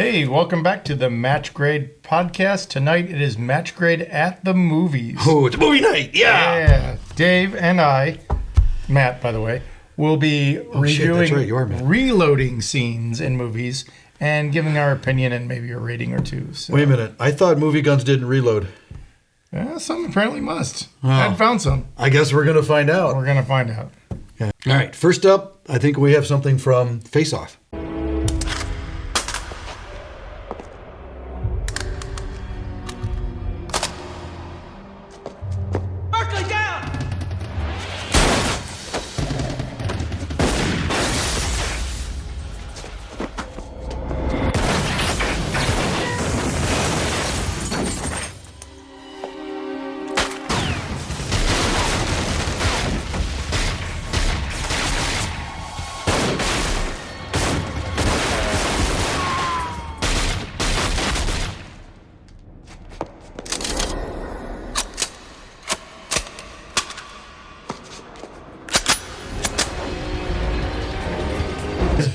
Hey, welcome back to the Match Grade podcast. Tonight it is Match Grade at the movies. Oh, it's movie night. Yeah. Dave and I, Matt, by the way, will be reviewing reloading scenes in movies and giving our opinion and maybe a rating or two. So. Wait a minute. I thought movie guns didn't reload. Some apparently must. Oh. I found some. I guess we're going to find out. We're going to find out. Okay. All right. First up, I think we have something from Face Off.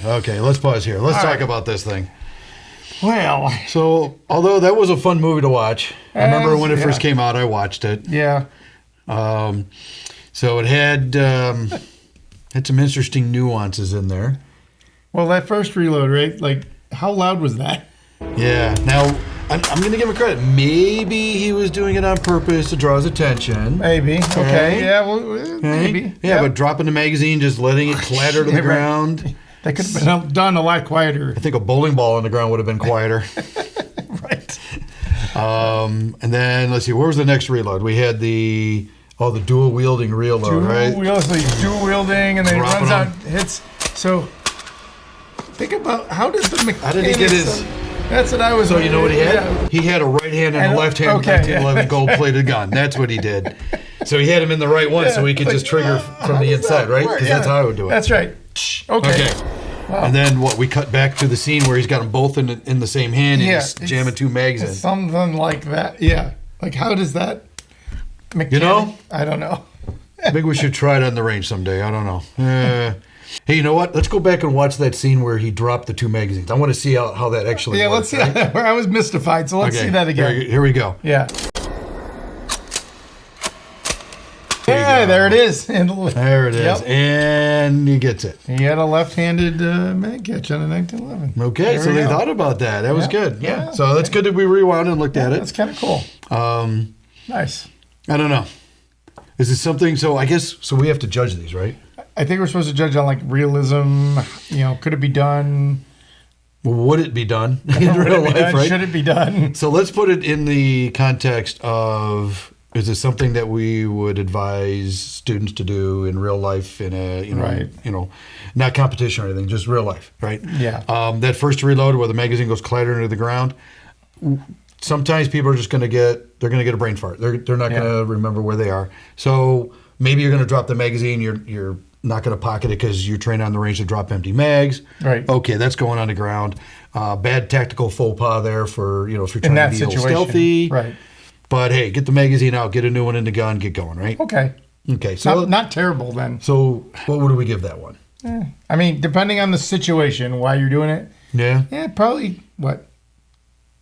Okay, let's pause here. Let's talk about this thing. Well, so although that was a fun movie to watch, I remember when it first came out, I watched it. Yeah. So it had some interesting nuances in there. Well, that first reload, right? Like, how loud was that? Yeah. Now, I'm going to give him credit. Maybe he was doing it on purpose to draw his attention. Maybe. Okay. Yeah, well, maybe. Yeah, but dropping the magazine, just letting it clatter to the ground. That could have been done a lot quieter. I think a bowling ball on the ground would have been quieter. Right. And then, let's see, where was the next reload? We had the dual wielding reload, right? Dual wielding, and then he runs out, hits. So, think about, how did the mechanics... How did he get his... That's what I was... So you know what he had? Yeah. He had a right hand and a left hand 1911 gold-plated gun. That's what he did. So he had him in the right one so he could just trigger from the inside, right? Because that's how I would do it. That's right. Okay. Wow. And then we cut back to the scene where he's got them both in the same hand and he's jamming two mags in. Something like that. Yeah. Like, how does that mechanic... I don't know. I think we should try it on the range someday. I don't know. Hey, you know what? Let's go back and watch that scene where he dropped the two magazines. I want to see how that actually works. Let's see. Right? I was mystified, so let's see that again. Here we go. Yeah. Yeah, there it is. There it is. Yep. And he gets it. He had a left-handed mag catch on a 1911. Okay, so they thought about that. That was good. Yeah. So that's good that we rewound and looked at it. That's kind of cool. Nice. I don't know. Is this something? So I guess we have to judge these, right? I think we're supposed to judge on like realism. Could it be done? Would it be done in real life? Right? Should it be done? So let's put it in the context of: is this something that we would advise students to do in real life in a not competition or anything, just real life, right? Yeah. That first reload where the magazine goes clattering to the ground. Sometimes people are just going to get a brain fart. They're not going to remember where they are. So maybe you're going to drop the magazine. You're not going to pocket it because you're trained on the range to drop empty mags. Right. Okay, that's going on the ground. Bad tactical faux pas there for if you're trying to be a little stealthy. Right. But hey, get the magazine out, get a new one in the gun, get going, right? Okay. So not terrible then. So what would we give that one? I mean, depending on the situation, why you're doing it. Yeah. Yeah, probably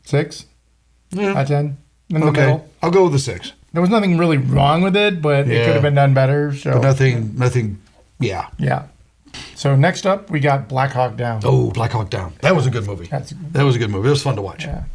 6? Yeah. Out of 10 in the middle. I'll go with the 6. There was nothing really wrong with it, but it could have been done better. So. But nothing. Yeah. Yeah. So next up, we got Black Hawk Down. Oh, Black Hawk Down. That was a good movie. That was a good movie. It was fun to watch. Yeah.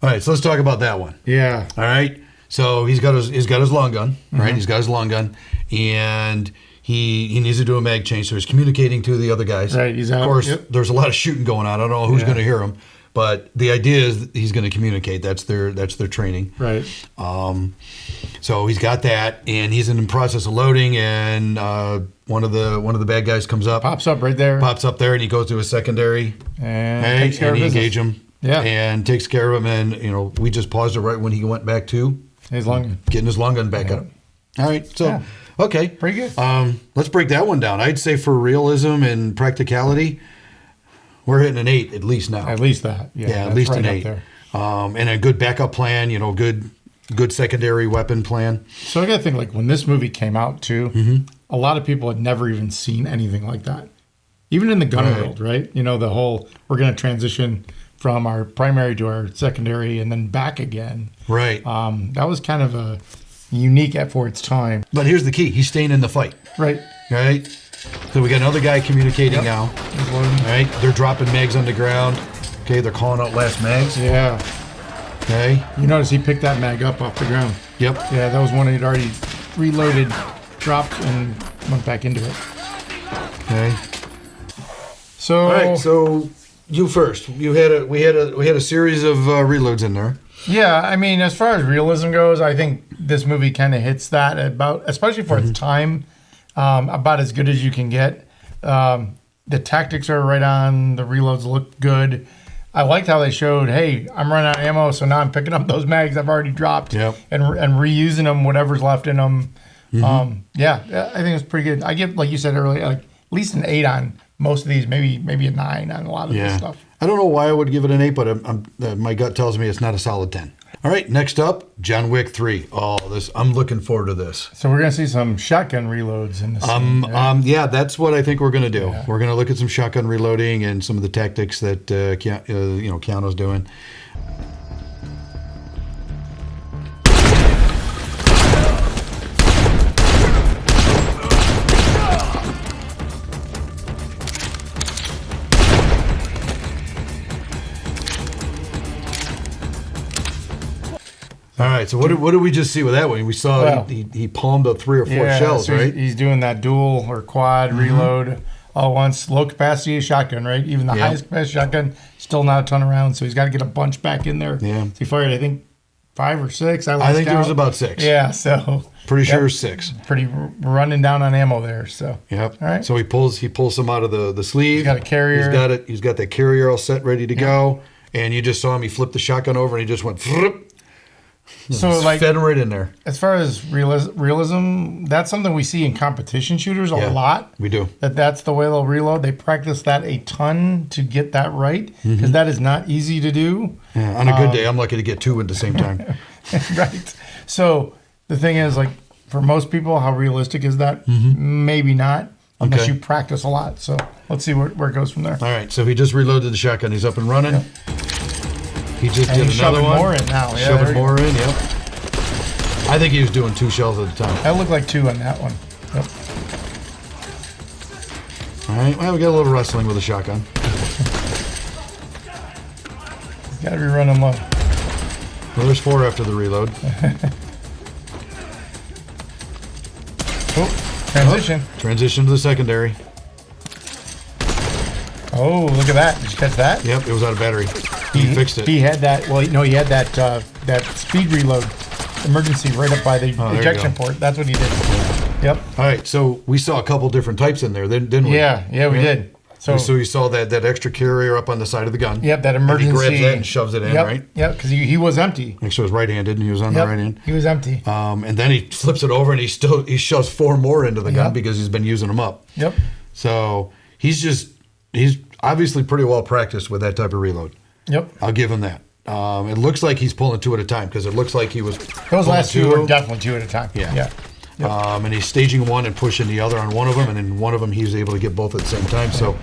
All right, so let's talk about that one. Yeah. All right. So he's got his long gun, right? He's got his long gun, and he needs to do a mag change. So he's communicating to the other guys. Right. He's out. Of course, there's a lot of shooting going on. I don't know who's going to hear him, But the idea is that he's going to communicate. That's their training. Right. So he's got that, and he's in the process of loading, and one of the bad guys comes up, Pops up right there, and he goes to his secondary, and takes care of business. Engage him, and takes care of him, and we just paused it right when he went back to his long gun, getting his long gun back up. All right, so okay, pretty good. Let's break that one down. I'd say for realism and practicality, we're hitting an 8 at least now. At least that, at least an 8. And a good backup plan, good secondary weapon plan. So I got to think, like, when this movie came out too, a lot of people had never even seen anything like that. Even in the gun world, right? The whole, we're going to transition from our primary to our secondary and then back again. Right. That was kind of a unique for its time. But here's the key. He's staying in the fight. Right. Right. So we got another guy communicating now. All right. They're dropping mags on the ground. Okay. They're calling out last mags. Yeah. Okay. You notice he picked that mag up off the ground. Yep. Yeah, that was one he'd already reloaded, dropped, and went back into it. Okay. So. All right. So you first. We had a series of reloads in there. Yeah, I mean, as far as realism goes, I think this movie kind of hits that about, especially for its time, about as good as you can get. The tactics are right on. The reloads look good. I liked how they showed, hey, I'm running out of ammo, so now I'm picking up those mags I've already dropped and reusing them, whatever's left in them. I think it's pretty good. I give, like you said earlier, like at least an 8 on most of these, maybe a 9 on a lot of this stuff. I don't know why I would give it an 8, but my gut tells me it's not a solid 10. All right, next up, John Wick 3. Oh, I'm looking forward to this. So we're going to see some shotgun reloads in this scene, yeah, that's what I think we're going to do. Yeah. We're going to look at some shotgun reloading and some of the tactics that Keanu's doing. All right, so what did we just see with that one? We saw he palmed up 3 or 4 shells, so right? He's doing that dual or quad reload all at once. Low capacity shotgun, right? Even the highest capacity shotgun, still not a ton of rounds, so he's got to get a bunch back in there. Yeah. He fired, I think, 5 or 6. I think there was about 6. Yeah, so pretty sure 6. Pretty running down on ammo there. So yep. All right. So he pulls some out of the sleeve. He's got a carrier. He's got that carrier all set, ready to go. And you just saw him. He flipped the shotgun over, and he just went. So, like, fed right in there. As far as realism, that's something we see in competition shooters a lot. We do. That's the way they'll reload. They practice that a ton to get that right, because that is not easy to do. Yeah, on a good day, I'm lucky to get 2 at the same time. Right. So the thing is, like, for most people, how realistic is that? Maybe not, unless you practice a lot. So let's see where it goes from there. All right. So he just reloaded the shotgun. He's up and running. Yep. He just did another one. More in now. Yeah, shoving more in, yep. I think he was doing 2 shells at a time. That looked like 2 on that one. Yep. All right, well, we got a little wrestling with a shotgun. He's got to be running low. Well, there's 4 after the reload. Transition. Transition to the secondary. Oh, look at that. Did you catch that? Yep, it was out of battery. He fixed it. He had that, he had that speed reload emergency right up by the ejection port. That's what he did. Yep. All right, so we saw a couple different types in there, didn't we? Yeah, we did. So you saw that extra carrier up on the side of the gun. Yep, that emergency. And he grabs that and shoves it in, right? Yep, because he was empty. Actually, it was right-handed, and he was on the right hand. He was empty. And then he flips it over, and he shoves 4 more into the gun because he's been using them up. Yep. So he's obviously pretty well practiced with that type of reload. Yep. I'll give him that. It looks like he's pulling 2 at a time, because it looks like he was. Those last 2 were definitely 2 at a time. Yeah. Yep. And he's staging one and pushing the other on one of them, and then one of them he was able to get both at the same time. So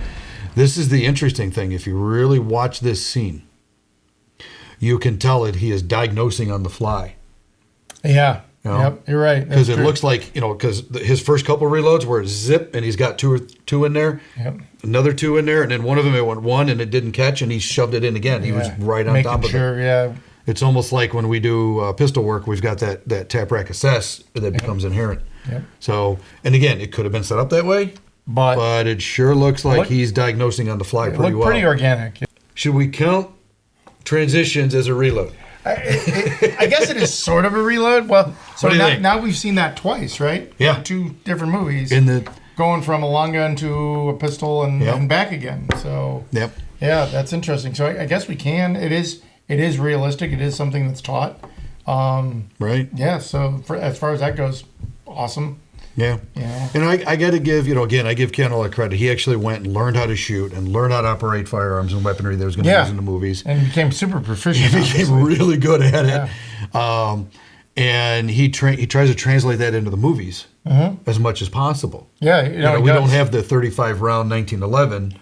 this is the interesting thing. If you really watch this scene, you can tell that he is diagnosing on the fly. Yeah. Yep, you're right. Because it looks like, because his first couple reloads were zip, and he's got two in there, another 2 in there, and then one of them it went 1 and it didn't catch, and he shoved it in again. He was right on top of it. Yeah. It's almost like when we do pistol work, we've got that tap rack assess that becomes inherent. Yep. So, and again, it could have been set up that way, but it sure looks like he's diagnosing on the fly pretty well. Pretty organic. Should we count transitions as a reload. I guess it is sort of a reload. Well, so What do you think? now we've seen that twice, right? Yeah. 2 different movies. In the Going from a long gun to a pistol and, Yep. and back again. So Yep. yeah, that's interesting. So I guess we can. It is realistic. It is something that's taught. Right. Yeah. So as far as that goes, awesome. Yeah. Yeah. And I got to give, again, I give Ken all the credit. He actually went and learned how to shoot and learned how to operate firearms and weaponry that was going to use in the movies. And became super proficient. He became really good at it. Yeah. And he tries to translate that into the movies as much as possible. Yeah. We don't have the 35 round 1911.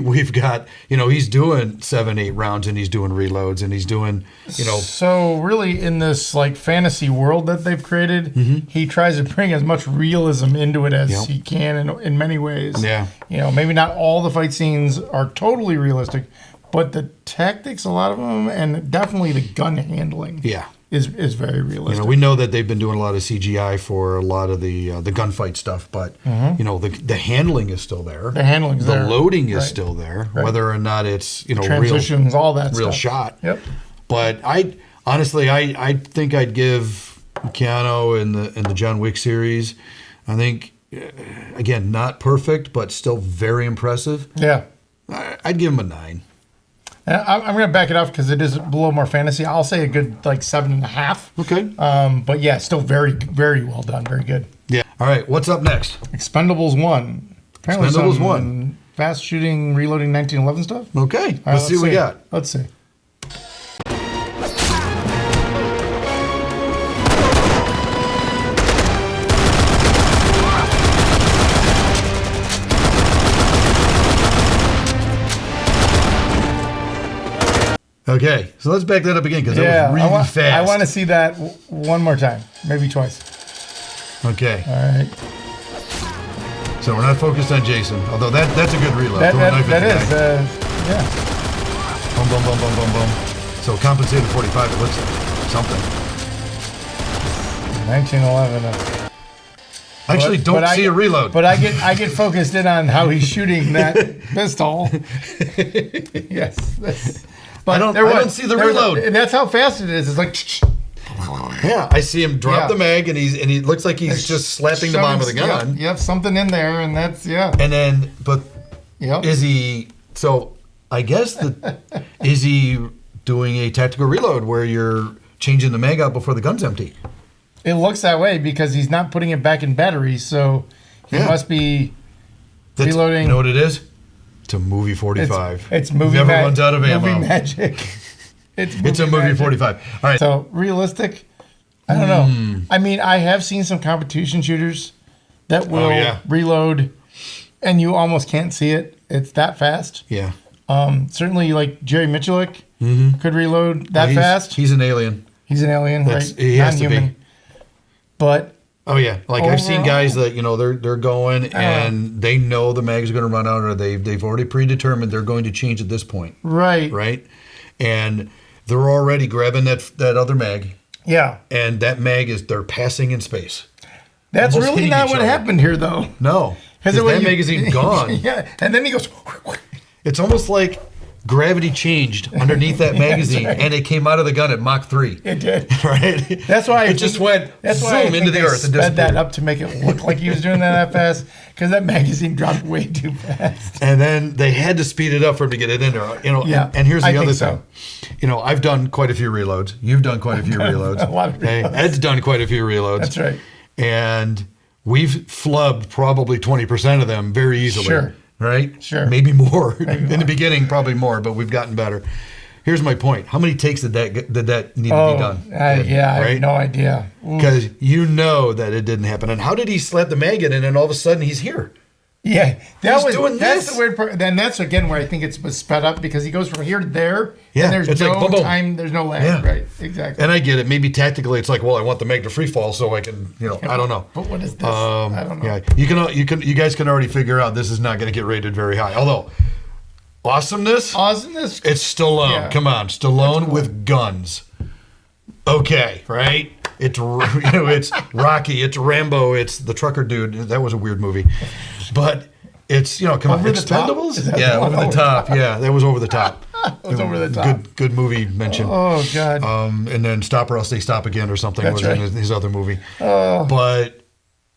We've got, he's doing 7-8 rounds and he's doing reloads and he's doing, So really, in this like fantasy world that they've created, he tries to bring as much realism into it as he can in many ways. Yeah. Maybe not all the fight scenes are totally realistic, but the tactics, a lot of them, and definitely the gun handling. Yeah. Is very realistic. We know that they've been doing a lot of CGI for a lot of the gunfight stuff, but the handling is still there. The handling's the there. loading is Right. still there, Right. whether or not it's Transitions, all that real stuff. shot. Yep. But I think I'd give Keanu in the John Wick series. I think again, not perfect, but still very impressive. Yeah. I'd give him a 9. And I'm going to back it off because it is a little more fantasy. I'll say a good like 7.5. Okay. But yeah, still very, very well done. Very good. Yeah. All right. What's up next? Expendables 1. Apparently Expendables some 1. Fast shooting, reloading 1911 stuff. Okay. All right, let's see what we got. Let's see. Okay, so let's back that up again because that was really fast. I want to see that one more time, maybe twice. Okay, All right. so we're not focused on Jason, although that's a good reload. That Throw a knife at is, the guy. yeah. Boom, boom, boom, boom, boom, boom. So compensated 45, it looks like something. 1911. I actually don't see a reload. But I get focused in on how he's shooting that pistol. Yes. But I don't see the reload. And that's how fast it is. It's like. Yeah, I see him drop Yeah. the mag, and he looks like he's just slapping the bottom of the gun. Yep, something in there, and that's And then, but Yep. is he? So I guess is he doing a tactical reload where you're changing the mag out before the gun's empty? It looks that way because he's not putting it back in batteries, so he must be reloading. You know what it is? It's a movie 45. It's movie. Never runs out of ammo. Movie magic. It's a movie magic. 45. All right. So realistic. I don't know. I mean, I have seen some competition shooters that will reload, and you almost can't see it. It's that fast. Yeah. Certainly, like Jerry Miculek could reload that fast. He's an alien. He's an alien, right? He has to be. But oh yeah, like I've seen guys that they're going and they know the mag's going to run out, or they've already predetermined they're going to change at this point. Right. And they're already grabbing that other mag. Yeah. And that mag they're passing in space. That's Almost really hitting not each what other. happened here, though. No, because that magazine's gone. Yeah, and then he goes. It's almost like gravity changed underneath that magazine, right. and it came out of the gun at Mach 3. It did. Right? That's why it just went zoom into the earth and sped that disappeared. up to make it look like he was doing that fast, because that magazine dropped way too fast. And then they had to speed it up for him to get it in there. Yeah, and here's the I other think thing. I've done quite a few reloads. You've done quite a few reloads. A lot of Hey, reloads. Ed's done quite a few reloads. That's right. And we've flubbed probably 20% of them very easily. Sure. Right? Sure. Maybe more. In the beginning, probably more, but we've gotten better. Here's my point. How many takes did that need to be done? I have no idea. Because you know that it didn't happen. And how did he slap the mag in, and then all of a sudden he's here? Yeah, doing that's this. the weird part. Then that's again where I think it's sped up, because he goes from here to there, Yeah, and there's it's no like boom, boom. time, there's no lag. Yeah. Right, exactly. And I get it. Maybe tactically, it's like, well, I want the mag to free fall so I can, I don't know. But what is this? I don't know. Yeah, you guys can already figure out this is not going to get rated very high. Although, awesomeness, it's Stallone. Yeah. Come on, Stallone with guns. Okay, right? It's it's Rocky, it's Rambo, it's the trucker dude. That was a weird movie, but it's come on, Over the Top? Expendables. Is that Yeah, the one over the top. Yeah, that was over the top. was over the top. Good movie mention. Oh God. And then Stop or Else They Stop Again or something That's was right. in his other movie. But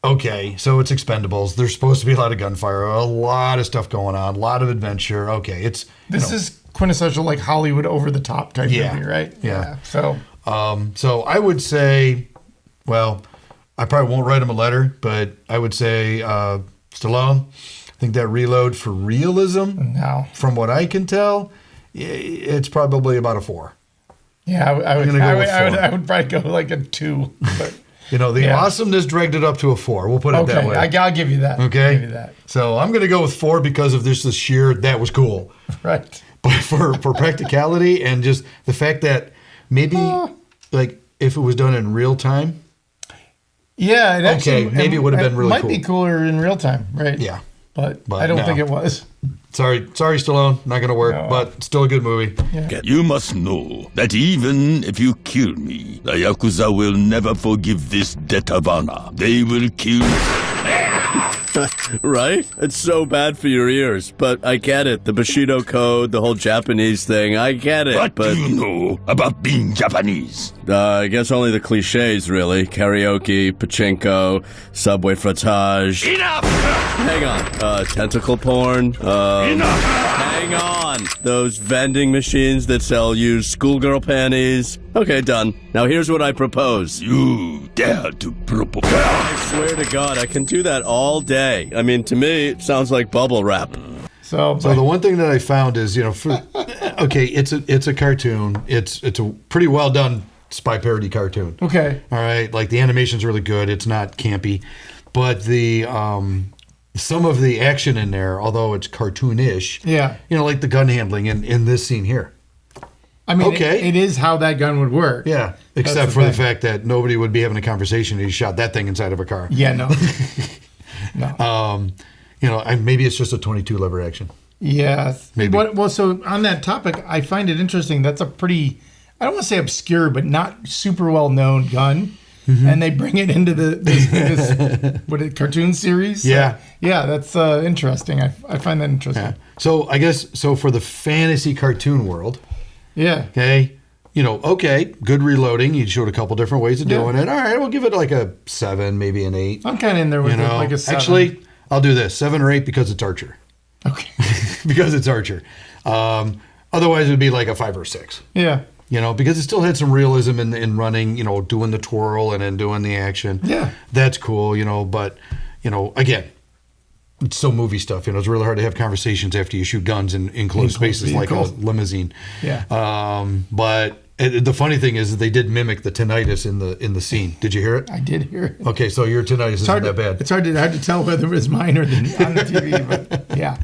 okay, so it's Expendables. There's supposed to be a lot of gunfire, a lot of stuff going on, a lot of adventure. Okay, this is quintessential like Hollywood over the top type Yeah. movie, right? Yeah. So So I would say, well, I probably won't write him a letter, but I would say Stallone. I think that reload for realism, no. from what I can tell, it's probably about a 4. Yeah, I would. gonna go with I 4. would probably go like a 2. But The Yeah. awesomeness dragged it up to a 4. We'll put it that okay, way. I'll give you that. Okay. I'll give you that. So I'm going to go with 4 because of this sheer, that was cool. Right. But for practicality and just the fact that maybe like if it was done in real time. Yeah. It actually, maybe it would have been really might cool. be cooler in real time, right? Yeah. But But I don't no. think it was. Sorry, Stallone. Not going to work, No. but still a good movie. You must know that even if you kill me, the Yakuza will never forgive this debt of honor. They will kill. Right? It's so bad for your ears, but I get it. The Bushido Code, the whole Japanese thing, I get it. What but do you know about being Japanese? I guess only the cliches, really. Karaoke, pachinko, subway frottage. Enough! Hang on. Tentacle porn. Enough! Hang on. Those vending machines that sell used schoolgirl panties. Okay, done. Now here's what I propose. You dare to propose? I swear to God, I can do that all day. I mean, to me, it sounds like bubble wrap. So The one thing that I found is, okay, it's a cartoon. It's a pretty well done spy parody cartoon. okay. All right, like the animation's really good. It's not campy, but the some of the action in there, although it's cartoonish, Yeah. like the gun handling in this scene here. I mean, Okay. it is how that gun would work. Yeah, except the for the thing. fact that nobody would be having a conversation if you shot that thing inside of a car. Yeah. No. No. Maybe it's just a 22 lever action. Yeah. Maybe. Well, so on that topic, I find it interesting. That's a pretty, I don't want to say obscure, but not super well known gun. Mm-hmm. And they bring it into this cartoon series. So, Yeah. yeah, that's interesting. I find that interesting. Yeah. So I guess for the fantasy cartoon world, Yeah. okay, okay, good reloading. You showed a couple different ways of Yeah. doing it. All right, we'll give it like a 7, maybe an 8. I'm kind of in there with it, like a 7. Actually, I'll do this 7 or 8 because it's Archer. Okay. Because it's Archer. Otherwise, it would be like a 5 or 6. Yeah. Because it still had some realism in running, doing the twirl and then doing the action. Yeah. That's cool, but, again, it's still movie stuff. It's really hard to have conversations after you shoot guns in enclosed spaces like a vehicles. limousine. Yeah. But the funny thing is that they did mimic the tinnitus in the scene. Did you hear it? I did hear it. Okay, so your tinnitus isn't that bad. It's hard to tell whether it was mine or on the TV, but yeah.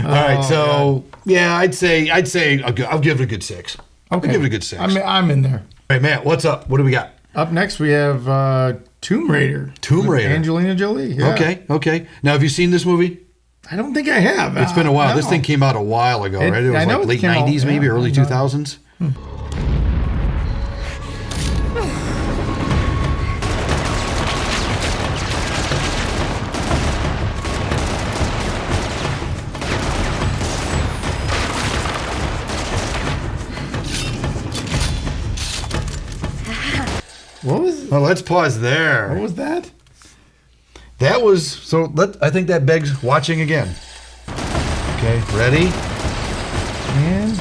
All right, so yeah, I'd say I'll give it a good 6. Okay. I'll give it a good 6. I'm in there. All right, Matt, what's up? What do we got? Up next, we have Tomb Raider. Tomb with Raider. Angelina Jolie. Yeah. Okay. Now, have you seen this movie? I don't think I have. It's been a while. No. This thing came out a while ago, right? It was I know like it late came out, 90s, maybe yeah, early I know. 2000s. What was Well, let's pause there. what was that? That was so. I think that begs watching again. Okay, ready? And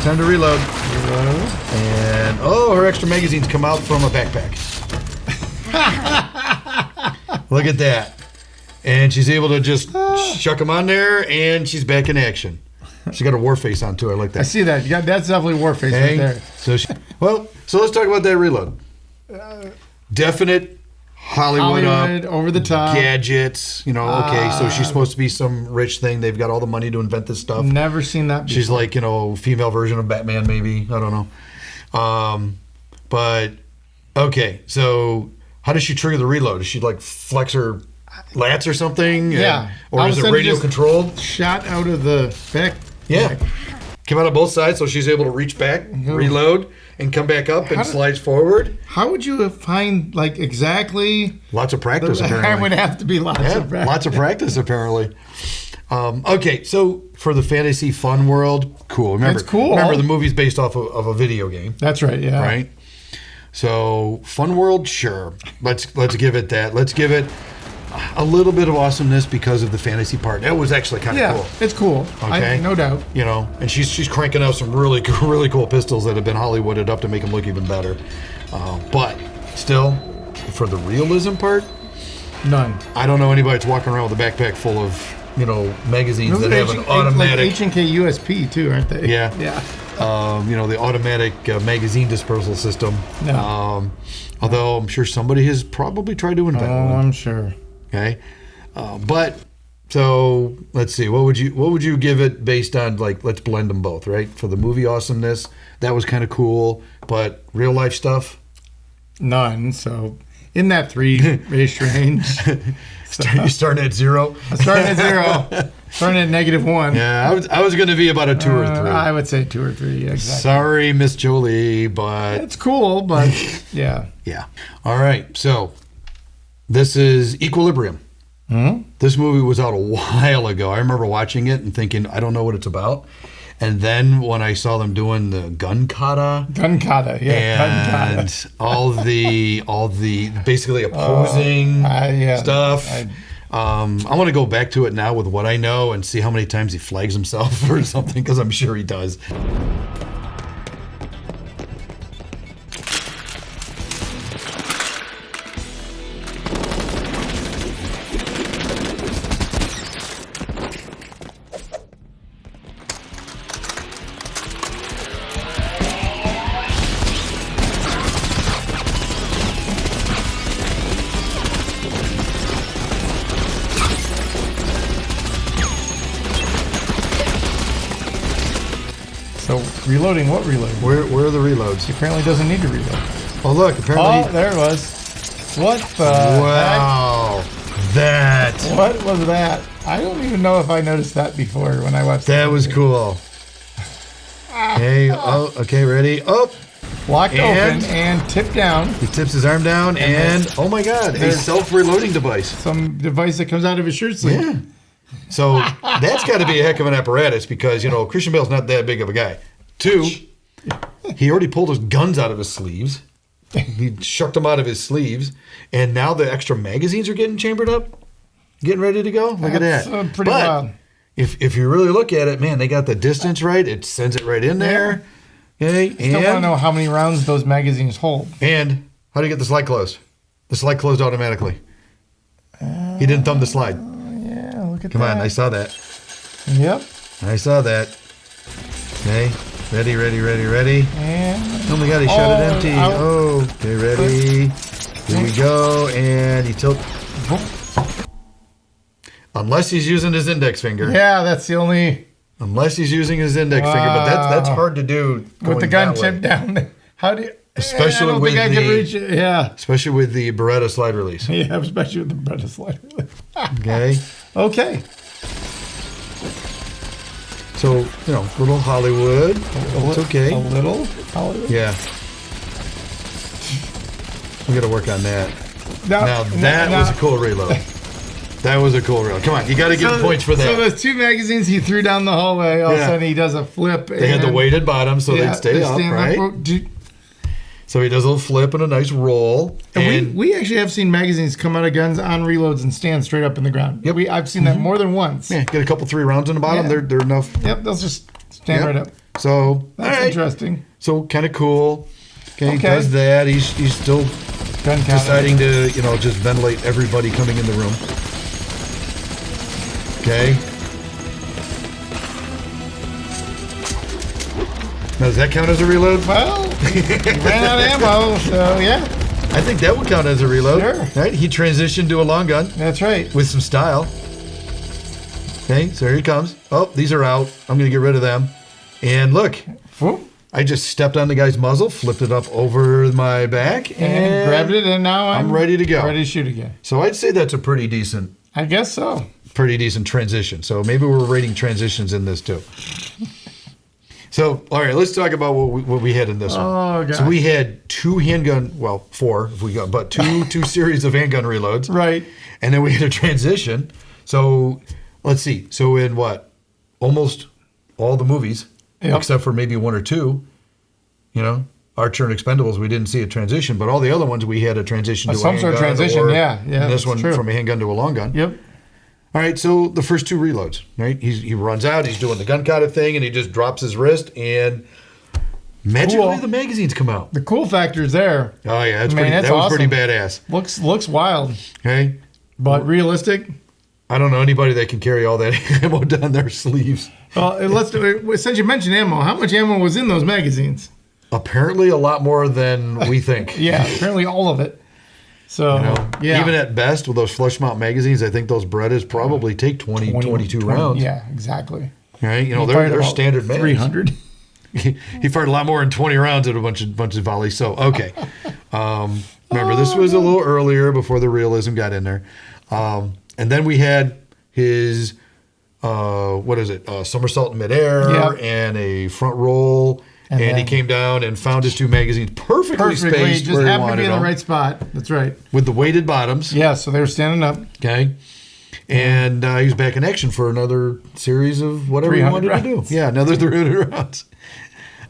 Time to reload. And her extra magazines come out from a backpack. Look at that. And she's able to just chuck them on there, and she's back in action. She's got a war face on too. I like I that. see that. Yeah, that's definitely Warface right there. So so let's talk about that reload. Definite Hollywood Hollywood, up. over the top. Gadgets, okay, so she's supposed to be some rich thing. They've got all the money to invent this stuff. Never seen that before. She's like, female version of Batman, maybe. I don't know. But, okay, so how does she trigger the reload? Does she, like, flex her lats or something? Yeah. Or All is of a it sudden radio just controlled? shot out of the back. Yeah. Come out of both sides, so she's able to reach back, reload. and come back up and slides forward. How would you find like exactly? Lots of practice, There apparently. would have to be lots of practice. Lots of practice, apparently. Okay, so for the fantasy fun world, cool. Remember, It's cool. Remember, the movie's based off of a video game, That's right. Yeah. right? So fun world, sure. Let's give it that. Let's give it a little bit of awesomeness because of the fantasy part. That was actually kind of Yeah, cool. it's cool. Okay. No doubt. You know, and she's cranking out some really cool pistols that have been Hollywooded up to make them look even better. But still, for the realism part, None. I don't know anybody that's walking around with a backpack full of magazines that have an automatic. Like H&K USP too, aren't they? Yeah. Yeah. The automatic magazine dispersal system. No. Although I'm sure somebody has probably tried to invent Oh, one. I'm sure. Okay, but so let's see. What would you give it based on, like, let's blend them both, right? For the movie awesomeness, that was kind of cool, but real life stuff, None. So in that 3-ish range. you're starting at 0. Starting at 0. Starting at -1. Yeah, I was going to be about a 2 or 3. I would say 2 or 3. Yeah, exactly. Sorry, Miss Jolie, but It's cool, but yeah. yeah. All right, so this is Equilibrium. This movie was out a while ago. I remember watching it and thinking, I don't know what it's about. And then when I saw them doing the gun kata Gun kata. Yeah. Gun kata. and all the basically opposing Yeah. stuff, I want to go back to it now with what I know and see how many times he flags himself or something, because I'm sure he does. So reloading, what reloading? Where are the reloads? Apparently doesn't need to reload. Oh, look, apparently. Oh, there it was. What the Wow. That. heck? What was that? I don't even know if I noticed that before when I watched That the was movie. cool. Okay, okay, ready? Oh, Locked And- open and tipped down. he tips his arm down and, oh my God, a there's- self-reloading device. Some device that comes out of his shirt sleeve. Yeah. So that's got to be a heck of an apparatus because, Christian Bale's not that big of a guy. 2, he already pulled his guns out of his sleeves. He shucked them out of his sleeves. And now the extra magazines are getting chambered up, getting ready to go. Look at That's, that. pretty But wild. If you really look at it, man, they got the distance right. It sends it right in there. Okay. Still want to know how many rounds those magazines hold. And how do you get the slide closed? The slide closed automatically. He didn't thumb the slide. Yeah, look at Come that. on, I saw that. Yep. I saw that. Okay. Ready. And Oh my God, he shot it empty. out. Oh, okay, ready. Here we go. And he tilt. Unless he's using his index finger. yeah, that's the only Unless he's using his index finger. But that's hard to do. with the going gun that way. tipped down. How do you? Especially I don't with think I could the- reach it. Yeah. Especially with the Beretta slide release. Yeah, especially with the Beretta slider. Okay. Okay. So, little Hollywood. It's okay. A little. Hollywood. Yeah. We got to work on that. Now that was a cool reload. That was a cool reload. Come on, you got to give points for that. So those 2 magazines he threw down the hallway. All of a Yeah. sudden he does a flip. They had the weighted bottom so they'd stay up, right? So he does a little flip and a nice roll. And we actually have seen magazines come out of guns on reloads and stand straight up in the ground. Yep. I've seen that more than once. yeah, get a couple 3 rounds in the bottom. Yeah. They're enough. Yep, they'll just stand Yep. right up. So That's all right. interesting. So kind of cool. Okay, he Okay. does that. He's still Gun count. deciding to just ventilate everybody coming in the room. Okay. Now, does that count as a reload? Well, he ran out of ammo, so yeah, I think that would count as a reload. Sure. Right? He transitioned to a long gun that's right. with some style. Okay, so here he comes. Oh, these are out. I'm going to get rid of them. And look, Whoop. I just stepped on the guy's muzzle, flipped it up over my back, And grabbed it, and now I'm ready to go. Ready to shoot again. So I'd say that's a pretty decent I guess so. transition. So maybe we're rating transitions in this too. So, all right, let's talk about what we had in this one. Oh, gosh. So we had 2 handgun, well, 4 if we got, but two series of handgun reloads. Right. And then we had a transition. So let's see. So in what? Almost all the movies, Yep. except for maybe 1 or 2, Archer and Expendables, we didn't see a transition, but all the other ones we had a transition to a Some sort of handgun, transition, or- yeah, and this that's one true. from a handgun to a long gun. Yep. All right, so the first 2 reloads, right? He runs out, he's doing the gun kata thing, and he just drops his wrist, and magically Cool. the magazines come out. The cool factor is there. Oh yeah, Man, that's that was awesome. pretty badass. Looks wild, Okay, but realistic. I don't know anybody that can carry all that ammo down their sleeves. Well, let's do it. Since you mentioned ammo, how much ammo was in those magazines? Apparently, a lot more than we think. Yeah, apparently all of it. So, yeah. Even at best, with those flush mount magazines, I think those Berettas probably take 20 22 rounds. Yeah, exactly. Right? He fired They're about standard mags. 300. He fired a lot more than 20 rounds at a bunch of volleys. So, okay. Remember, this was a little earlier before the realism got in there. And then we had his, somersault in midair Yep. and a front roll. And he then- came down and found his 2 magazines perfectly spaced just where he happened to wanted be in them. the right spot. That's right. With the weighted bottoms. Yeah, so they were standing up. Okay. And he was back in action for another series of whatever he 300 wanted to rounds. do. Yeah, another 300 rounds.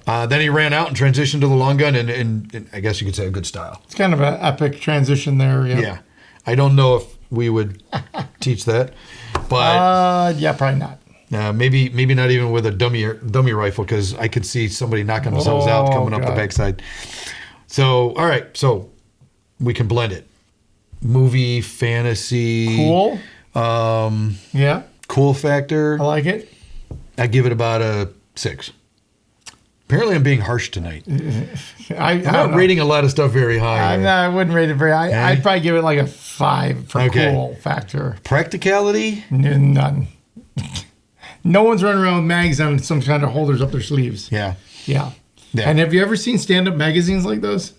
Then he ran out and transitioned to the long gun, and I guess you could say a good style. It's kind of an epic transition there. Yeah. Yeah. I don't know if we would teach that, but Yeah, probably not. maybe not even with a dummy rifle, because I could see somebody knocking themselves out coming up the God. backside. So, all right. So we can blend it. Movie, fantasy. Cool. Yeah, Cool factor. I like it. I give it about a 6. Apparently, I'm being harsh tonight. I'm I'm not rating a lot of stuff very high. I wouldn't rate it very high. Okay. I'd probably give it like a 5 for Okay. cool factor. Practicality? None. No one's running around with mags on some kind of holders up their sleeves. Yeah. Yeah. Yeah. And have you ever seen stand-up magazines like those?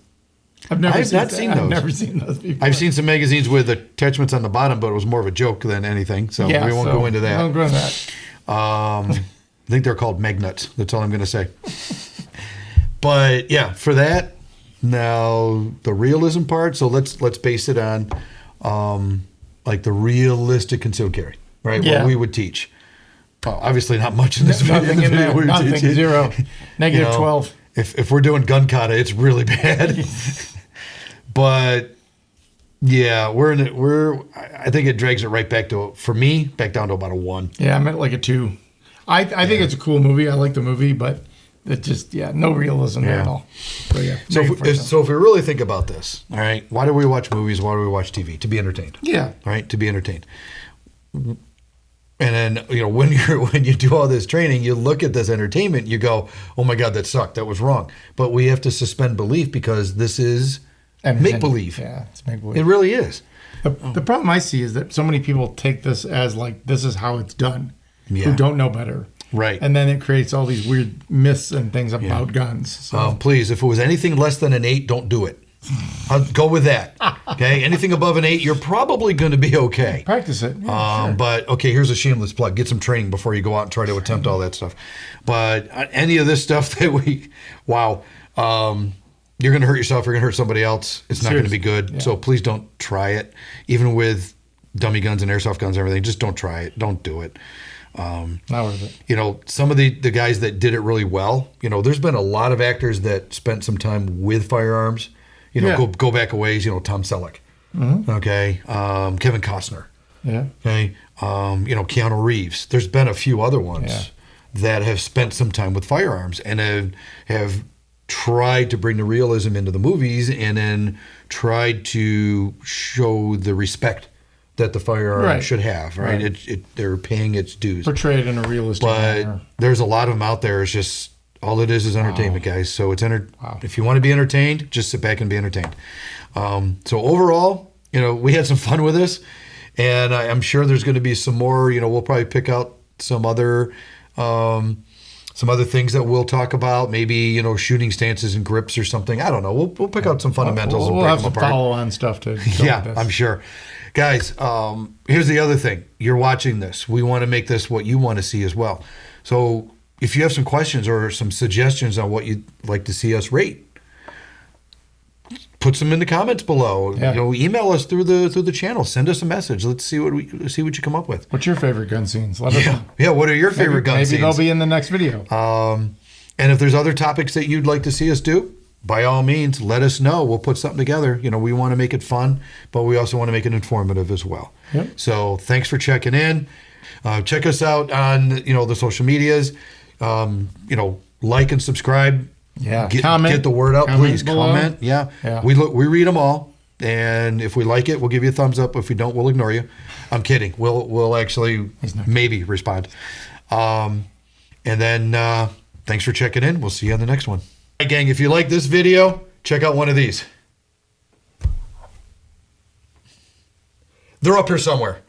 I've not seen those. I've never seen those before. I've seen some magazines with attachments on the bottom, but it was more of a joke than anything. So we won't go into We won't that. go into that. I think they're called magnuts. That's all I'm going to say. But yeah, for that, now the realism part. So let's base it on like the realistic concealed carry, right? Yeah. What we would teach. Obviously, not much in this Nothing video. in there. we would Nothing. teach it. 0. Negative 12. If we're doing gun kata, it's really bad. But yeah, I think it drags it right back to, for me, back down to about a 1. Yeah, I'm at like a 2. I think it's a cool movie. I like the movie, but it just, no realism there at Yeah. all. So, yeah. So negative if we really think about this, all right, why do we watch movies? Why do we watch TV? To be entertained. Yeah. All right, to be entertained. And then, when you do all this training, you look at this entertainment, you go, oh my God, that sucked. That was wrong. But we have to suspend belief, because this is make believe. Yeah, it's make believe. It really is. The problem I see is that so many people take this as like, this is how it's done, Yeah. who don't know better. Right. And then it creates all these weird myths and things about guns. So, Please, if it was anything less than an 8, don't do it. I'll go with that. Okay. Anything above an 8, you're probably going to be okay. practice it. Yeah, sure. But okay, here's a shameless plug. Get some training before you go out and try to attempt all that stuff. But any of this stuff that you're going to hurt yourself. You're going to hurt somebody else. It's not going to be good. Yeah. So please don't try it. Even with dummy guns and airsoft guns and everything, just don't try it. Don't do it. Not worth it. Some of the guys that did it really well, there's been a lot of actors that spent some time with firearms. Yeah. Go back a ways, Tom Selleck. Okay. Kevin Costner. Yeah. Okay. Keanu Reeves. There's been a few other ones that have spent some time with firearms and have tried to bring the realism into the movies, and then tried to show the respect that the firearm should have. Right. They're paying its dues. Portrayed in a realistic But manner. there's a lot of them out there. It's just all it is entertainment, guys. So it's if you want to be entertained, just sit back and be entertained. So overall, we had some fun with this, and I'm sure there's going to be some more. We'll probably pick out some other things that we'll talk about. Maybe shooting stances and grips or something. I don't know. We'll pick out some fundamentals. We'll and break have them some apart. follow-on stuff to go Yeah, with this. I'm sure. Guys, here's the other thing. You're watching this. We want to make this what you want to see as well. So, if you have some questions or some suggestions on what you'd like to see us rate, put some in the comments below. Yeah. You know, email us through the channel. Send us a message. Let's see what you come up with. What's your favorite gun scenes? Let us know. Yeah. What are your favorite gun Maybe scenes? they'll be in the next video. And if there's other topics that you'd like to see us do, by all means, let us know. We'll put something together. You know, we want to make it fun, but we also want to make it informative as well. Yep. So thanks for checking in. Check us out on, the social medias. Like and subscribe. Yeah. Get the word out, Comment please. below. Comment. Yeah. Yeah. We read them all. And if we like it, we'll give you a thumbs up. If we don't, we'll ignore you. I'm kidding. We'll actually maybe respond. And then thanks for checking in. We'll see you on the next one. All right, gang, if you like this video, check out one of these. They're up here somewhere.